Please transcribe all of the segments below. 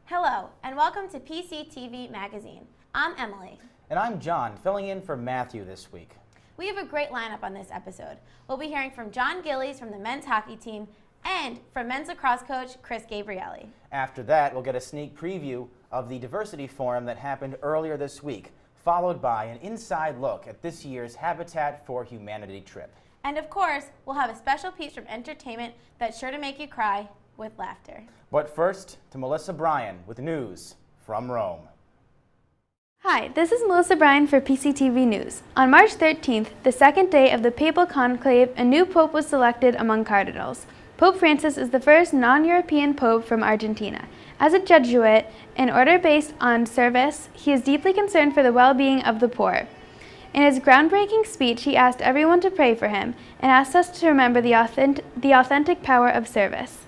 Hello, and welcome to PCTV Magazine. I'm Emily. And I'm John, filling in for Matthew this week. We have a great lineup on this episode. We'll be hearing from John Gillies from the men's hockey team and from men's lacrosse coach Chris Gabrielli. After that, we'll get a sneak preview of the diversity forum that happened earlier this week, followed by an inside look at this year's Habitat for Humanity trip. And of course, we'll have a special piece from entertainment that's sure to make you cry with laughter. But first, to Melissa Bryan with news from Rome. Hi, this is Melissa Bryan for PCTV News. On March 13th, the second day of the Papal Conclave, a new pope was selected among cardinals. Pope Francis is the first non-European pope from Argentina. As a Jesuit, an order based on service, he is deeply concerned for the well-being of the poor. In his groundbreaking speech, he asked everyone to pray for him and asked us to remember the authentic power of service.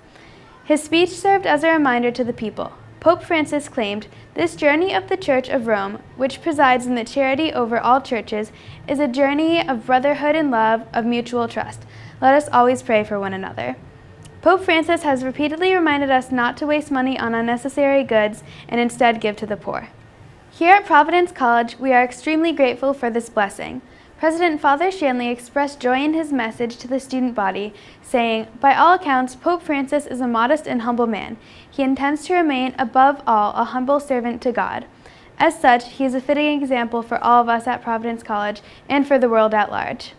His speech served as a reminder to the people. Pope Francis claimed, "This journey of the Church of Rome, which presides in the charity over all churches, is a journey of brotherhood and love, of mutual trust. Let us always pray for one another." Pope Francis has repeatedly reminded us not to waste money on unnecessary goods and instead give to the poor. Here at Providence College, we are extremely grateful for this blessing. President Father Shanley expressed joy in his message to the student body, saying, "By all accounts, Pope Francis is a modest and humble man. He intends to remain, above all, a humble servant to God. As such, he is a fitting example for all of us at Providence College and for the world at large."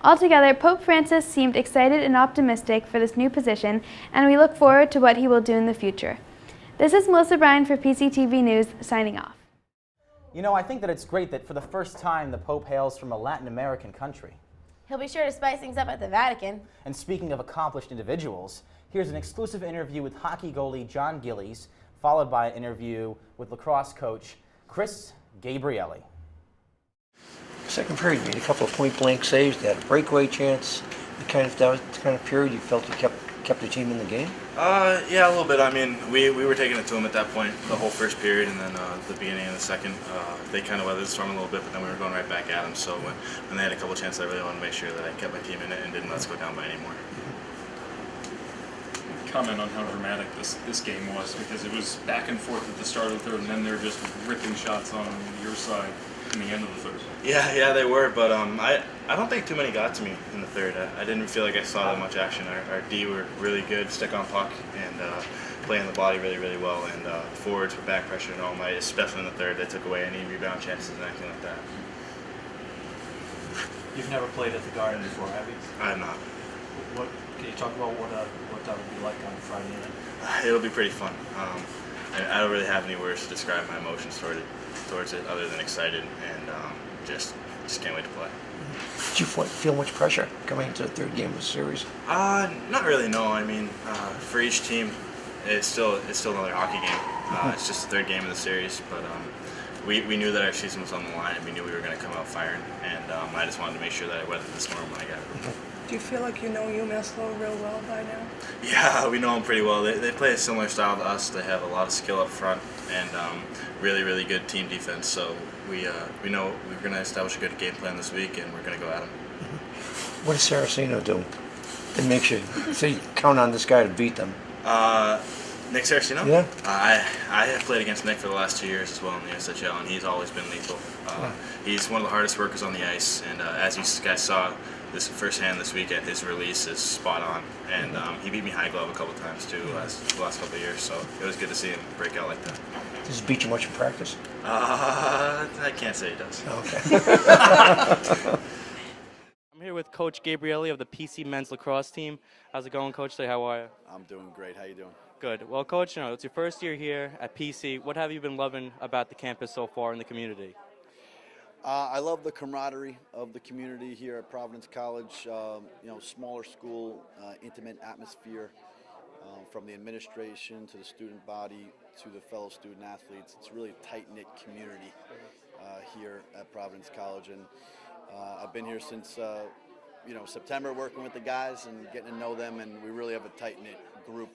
Altogether, Pope Francis seemed excited and optimistic for this new position, and we look forward to what he will do in the future. This is Melissa Bryan for PCTV News, signing off. You know, I think that it's great that for the first time the Pope hails from a Latin American country. He'll be sure to spice things up at the Vatican. And speaking of accomplished individuals, here's an exclusive interview with hockey goalie John Gillies, followed by an interview with lacrosse coach Chris Gabrielli. Second period, you made a couple of point-blank saves. They had a breakaway chance. That was the kind of period you felt you kept the team in the game? Yeah, a little bit. I mean, we were taking it to them at that point, the whole first period, and then the beginning of the second. They kind of weathered the storm a little bit, but then we were going right back at them. So when they had a couple chances, I really wanted to make sure that I kept my team in it and didn't let us go down by any more. Comment on how dramatic this game was, because it was back and forth at the start of the third, and then they're just ripping shots on your side in the end of the third. Yeah, they were, but I don't think too many got to me in the third. I didn't feel like I saw that much action. Our D were really good, stick on puck, and playing the body really, really well, and forwards were back pressuring all night, especially in the third. They took away any rebound chances and anything like that. You've never played at the Garden before, have you? I have not. What can you talk about what that would be like on Friday night? It'll be pretty fun. I don't really have any words to describe my emotions towards it other than excited and just can't wait to play. Did you feel much pressure coming into the third game of the series? Not really, no. I mean, for each team, it's still another hockey game. It's just the third game of the series, but we knew that our season was on the line, and we knew we were going to come out firing, and I just wanted to make sure that I weathered the storm when I got it. Do you feel like you know UMass Lowell real well by now? Yeah, we know them pretty well. They play a similar style to us. They have a lot of skill up front and really, really good team defense. So we know we're going to establish a good game plan this week, and we're going to go at them. What does Saraceno do that makes you so you count on this guy to beat them? Nick Saraceno? Yeah. I have played against Nick for the last 2 years as well in the SHL, and he's always been lethal. He's one of the hardest workers on the ice, and as you guys saw this firsthand this weekend, his release is spot on, and he beat me high glove a couple times too the last couple of years, so it was good to see him break out like that. Does he beat you much in practice? I can't say he does. Okay. I'm here with Coach Gabrielli of the PC men's lacrosse team. How's it going, Coach? Today, how are you? I'm doing great. How you doing? Good. Well, Coach, it's your first year here at PC. What have you been loving about the campus so far in the community? I love the camaraderie of the community here at Providence College. Smaller school, intimate atmosphere, from the administration to the student body to the fellow student athletes. It's really a tight-knit community here at Providence College, and I've been here since September, working with the guys and getting to know them, and we really have a tight-knit group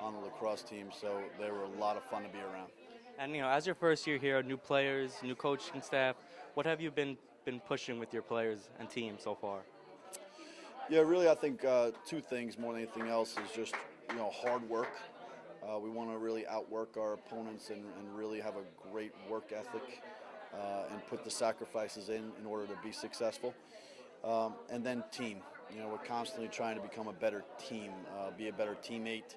on the lacrosse team, so they were a lot of fun to be around. And as your first year here, new players, new coaching staff, what have you been pushing with your players and team so far? Yeah, really, I think two things more than anything else is just hard work. We want to really outwork our opponents and really have a great work ethic and put the sacrifices in order to be successful. And then team. We're constantly trying to become a better team, be a better teammate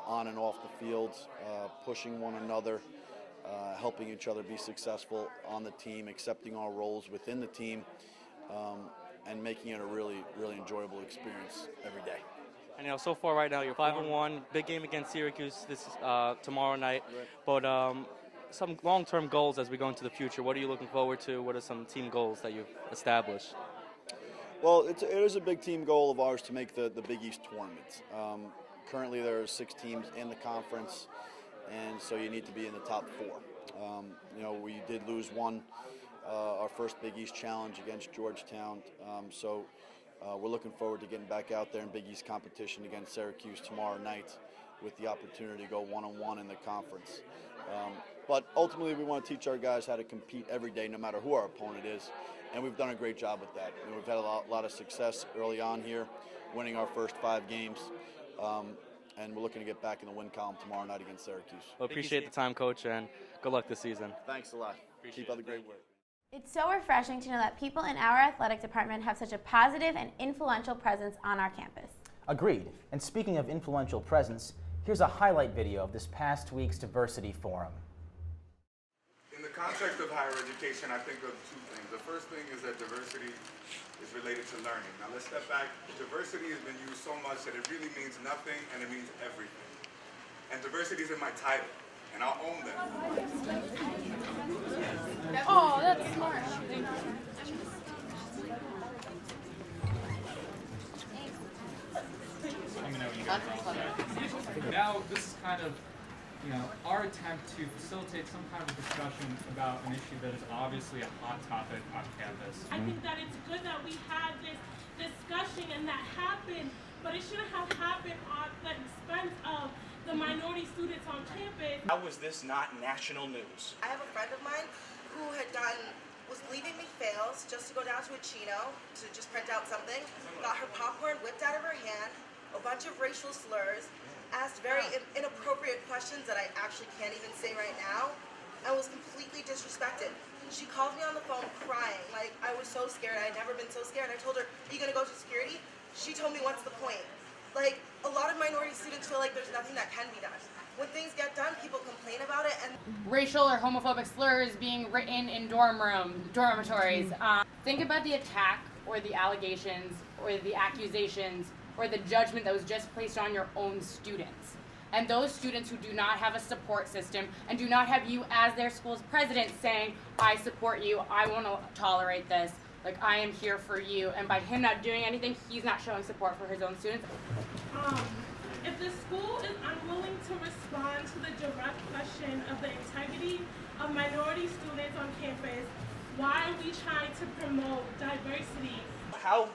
on and off the field, pushing one another, helping each other be successful on the team, accepting our roles within the team, and making it a really, really enjoyable experience every day. And so far right now you're 5-1. Big game against Syracuse this tomorrow night. But some long-term goals as we go into the future. What are you looking forward to? What are some team goals that you've established? Well, it is a big team goal of ours to make the Big East tournament. Currently, there are 6 teams in the conference, and so you need to be in the top 4. We did lose our first Big East challenge against Georgetown, so we're looking forward to getting back out there in Big East competition against Syracuse tomorrow night with the opportunity to go one-on-one in the conference. But ultimately, we want to teach our guys how to compete every day, no matter who our opponent is, and we've done a great job with that. We've had a lot of success early on here, winning our first 5 games, and we're looking to get back in the win column tomorrow night against Syracuse. Well, appreciate the time, Coach, and good luck this season. Thanks a lot. Keep up the great work. It's so refreshing to know that people in our athletic department have such a positive and influential presence on our campus. Agreed. And speaking of influential presence, here's a highlight video of this past week's Diversity Forum. In the context of higher education, I think of 2 things. The first thing is that diversity is related to learning. Now let's step back. Diversity has been used so much that it really means nothing and it means everything. And diversity is in my title, and I'll own that. Oh, that's smart. Let me know when you guys are all set. Now, this is kind of, our attempt to facilitate some kind of discussion about an issue that is obviously a hot topic on campus. I think that it's good that we had this discussion and that happened, but it shouldn't have happened at the expense of the minority students on campus. How was this not national news? I have a friend of mine who was leaving McPhail's just to go down to a Chino to just print out something, got her popcorn whipped out of her hand, a bunch of racial slurs, asked very inappropriate questions that I actually can't even say right now, and was completely disrespected. She called me on the phone crying, like I was so scared. I had never been so scared. I told her, "Are you gonna go to security?" She told me, "What's the point?" Like, a lot of minority students feel like there's nothing that can be done. When things get done, people complain about it, and racial or homophobic slurs being written in dormitories. Think about the attack or the allegations or the accusations or the judgment that was just placed on your own students. And those students who do not have a support system and do not have you as their school's president saying, "I support you, I won't tolerate this, like I am here for you," and by him not doing anything, he's not showing support for his own students. If the school is unwilling to respond to the direct question of the integrity of minority students on campus, why are we trying to promote diversity? How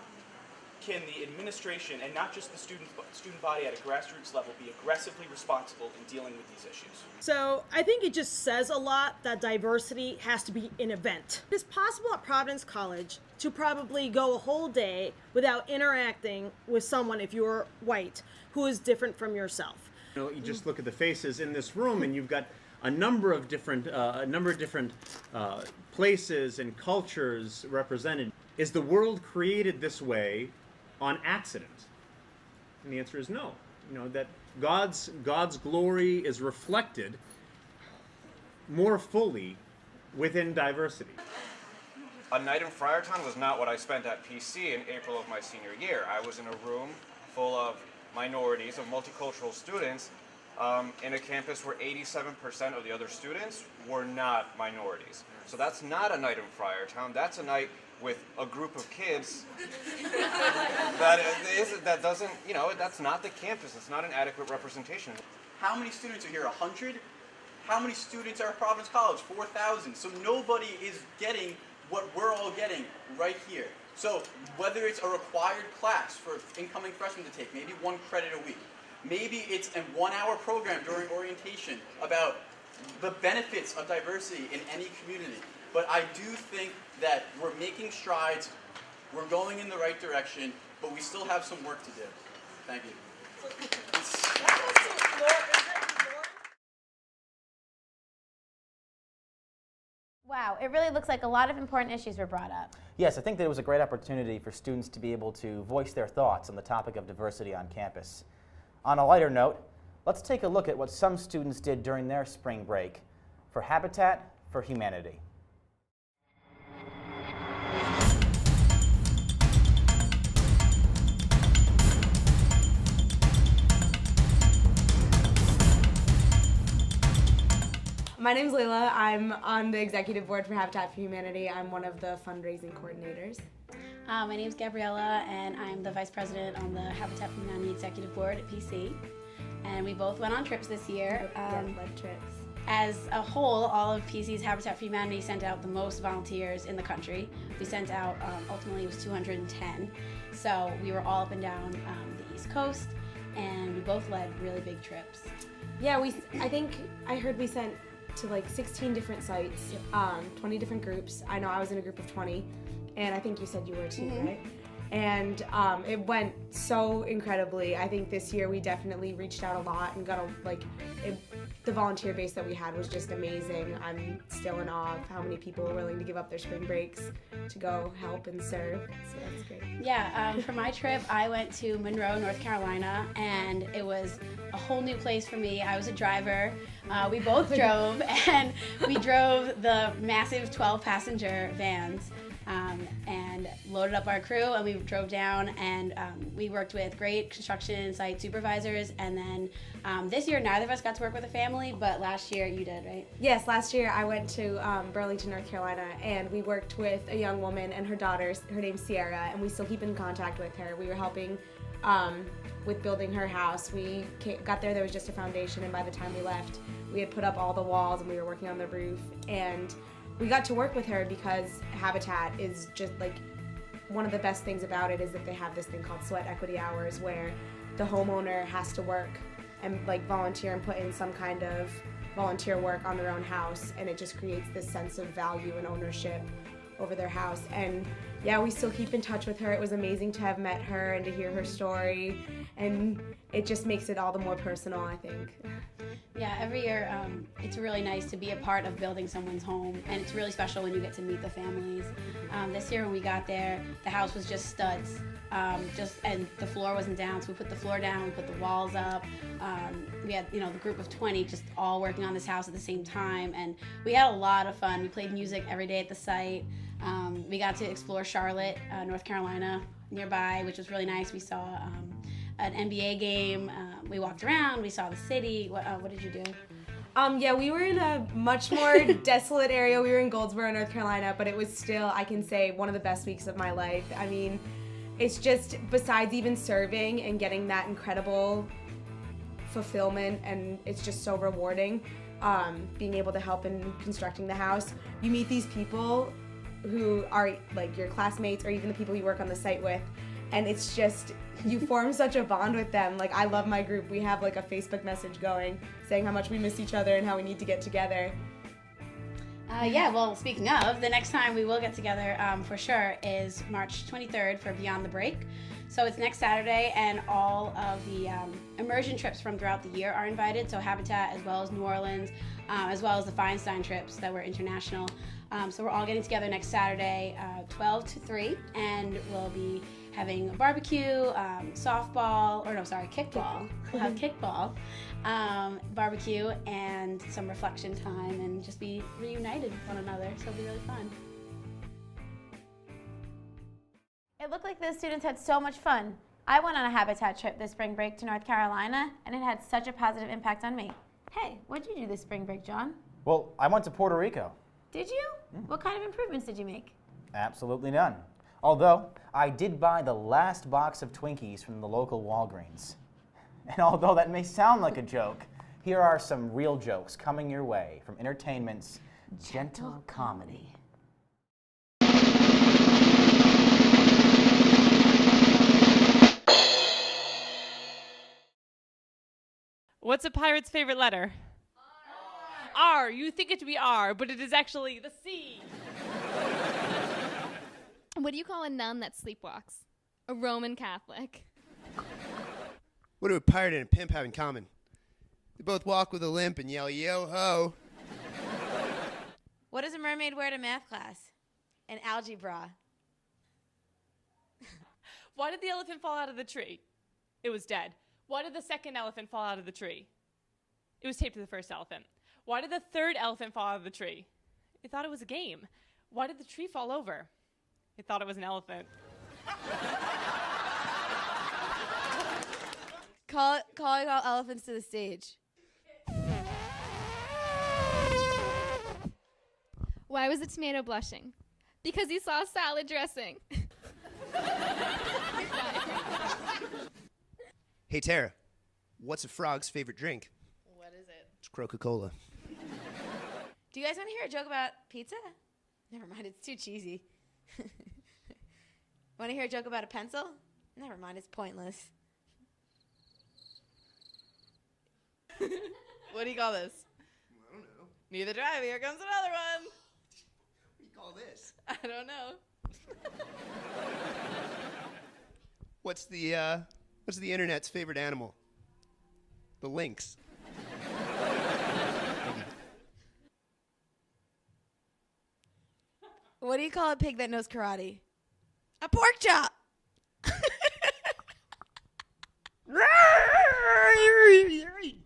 can the administration, and not just the student body at a grassroots level, be aggressively responsible in dealing with these issues? So I think it just says a lot that diversity has to be an event. It's possible at Providence College to probably go a whole day without interacting with someone, if you're white, who is different from yourself. You just look at the faces in this room, and you've got a number of different places and cultures represented. Is the world created this way on accident? And the answer is no. That God's glory is reflected more fully within diversity. A night in Friartown was not what I spent at PC in April of my senior year. I was in a room full of minorities, of multicultural students, in a campus where 87% of the other students were not minorities. So that's not a night in Friartown. That's a night with a group of kids that doesn't, that's not the campus. It's not an adequate representation. How many students are here? 100? How many students are at Providence College? 4,000. So nobody is getting what we're all getting right here. So whether it's a required class for incoming freshmen to take, maybe 1 credit a week, maybe it's a 1-hour program during orientation about the benefits of diversity in any community. But I do think that we're making strides, we're going in the right direction, but we still have some work to do. Thank you. Wow, it really looks like a lot of important issues were brought up. Yes, I think that it was a great opportunity for students to be able to voice their thoughts on the topic of diversity on campus. On a lighter note, let's take a look at what some students did during their spring break for Habitat for Humanity. My name's Layla. I'm on the executive board for Habitat for Humanity. I'm one of the fundraising coordinators. My name's Gabriella, and I'm the vice president on the Habitat for Humanity executive board at PC. And we both went on trips this year. Led trips. As a whole, all of PC's Habitat for Humanity sent out the most volunteers in the country. We sent out, ultimately it was 210. So we were all up and down the East Coast, and we both led really big trips. Yeah, I heard we sent to like 16 different sites, 20 different groups. I know I was in a group of 20, and I think you said you were too, right? And it went so incredibly. I think this year we definitely reached out a lot and got the volunteer base that we had was just amazing. I'm still in awe of how many people were willing to give up their spring breaks to go help and serve, so that's great. Yeah, for my trip, I went to Monroe, North Carolina, and it was a whole new place for me. I was a driver. We both drove, and we drove the massive 12-passenger vans and loaded up our crew, and we drove down, and we worked with great construction site supervisors. And then this year, neither of us got to work with a family, but last year you did, right? Yes, last year I went to Burlington, North Carolina, and we worked with a young woman and her daughters. Her name's Sierra, and we still keep in contact with her. We were helping with building her house. We got there was just a foundation, and by the time we left, we had put up all the walls, and we were working on the roof. And we got to work with her because Habitat is just like, one of the best things about it is that they have this thing called sweat equity hours, where the homeowner has to work and like volunteer and put in some kind of volunteer work on their own house, and it just creates this sense of value and ownership over their house. And yeah, we still keep in touch with her. It was amazing to have met her and to hear her story, and it just makes it all the more personal, I think. Yeah, every year it's really nice to be a part of building someone's home, and it's really special when you get to meet the families. This year when we got there, the house was just studs, and the floor wasn't down, so we put the floor down, we put the walls up. We had, the group of 20 just all working on this house at the same time, and we had a lot of fun. We played music every day at the site. We got to explore Charlotte, North Carolina, nearby, which was really nice. We saw an NBA game. We walked around. We saw the city. What did you do? Yeah, we were in a much more desolate area. We were in Goldsboro, North Carolina, but it was still, I can say, one of the best weeks of my life. I mean, it's just, besides even serving and getting that incredible fulfillment, and it's just so rewarding, being able to help in constructing the house. You meet these people who are like your classmates or even the people you work on the site with, and it's just, you form such a bond with them. Like, I love my group. We have like a Facebook message going saying how much we miss each other and how we need to get together. Yeah, well, speaking of, the next time we will get together for sure is March 23rd for Beyond the Break. So it's next Saturday, and all of the immersion trips from throughout the year are invited. So Habitat, as well as New Orleans, as well as the Feinstein trips that were international. So we're all getting together next Saturday, 12 to 3, and we'll be having a barbecue, kickball. We'll have kickball, barbecue, and some reflection time, and just be reunited with one another. So it'll be really fun. It looked like the students had so much fun. I went on a Habitat trip this spring break to North Carolina, and it had such a positive impact on me. Hey, what did you do this spring break, John? Well, I went to Puerto Rico. Did you? What kind of improvements did you make? Absolutely none. Although, I did buy the last box of Twinkies from the local Walgreens. And although that may sound like a joke, here are some real jokes coming your way from Entertainment's Gentle Comedy. What's a pirate's favorite letter? R. You think it to be R, but it is actually the C. What do you call a nun that sleepwalks? A Roman Catholic. What do a pirate and a pimp have in common? They both walk with a limp and yell, yo ho. What does a mermaid wear to math class? An algebra. Why did the elephant fall out of the tree? It was dead. Why did the second elephant fall out of the tree? It was taped to the first elephant. Why did the third elephant fall out of the tree? It thought it was a game. Why did the tree fall over? It thought it was an elephant. Calling all elephants to the stage. Why was a tomato blushing? Because he saw salad dressing. Hey, Tara, what's a frog's favorite drink? What is it? It's Coca-Cola. Do you guys want to hear a joke about pizza? Never mind, it's too cheesy. Want to hear a joke about a pencil? Never mind, it's pointless. What do you call this? I don't know. Neither do I. Here comes another one. What do you call this? I don't know. What's the internet's favorite animal? The lynx. What do you call a pig that knows karate? A pork chop.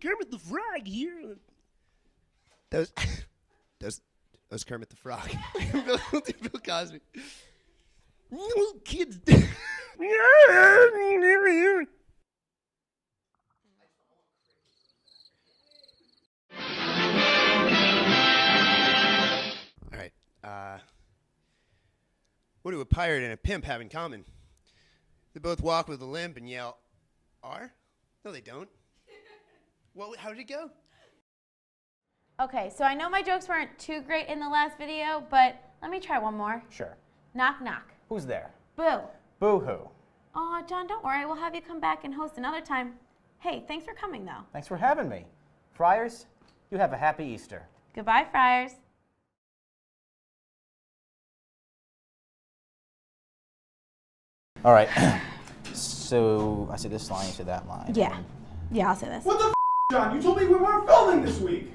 Kermit the Frog here. That was Kermit the Frog. Bill Cosby. Little kids. All right. What do a pirate and a pimp have in common? They both walk with a limp and yell, "R?" No, they don't. Well, how did it go? Okay, so I know my jokes weren't too great in the last video, but let me try one more. Sure. Knock, knock. Who's there? Boo. Boo-hoo. Oh, John, don't worry. We'll have you come back and host another time. Hey, thanks for coming, though. Thanks for having me. Friars, you have a happy Easter. Goodbye, Friars. All right. So I said this line, you said that line. Yeah. Yeah, I'll say this. What the f***, John? You told me we weren't filming this week.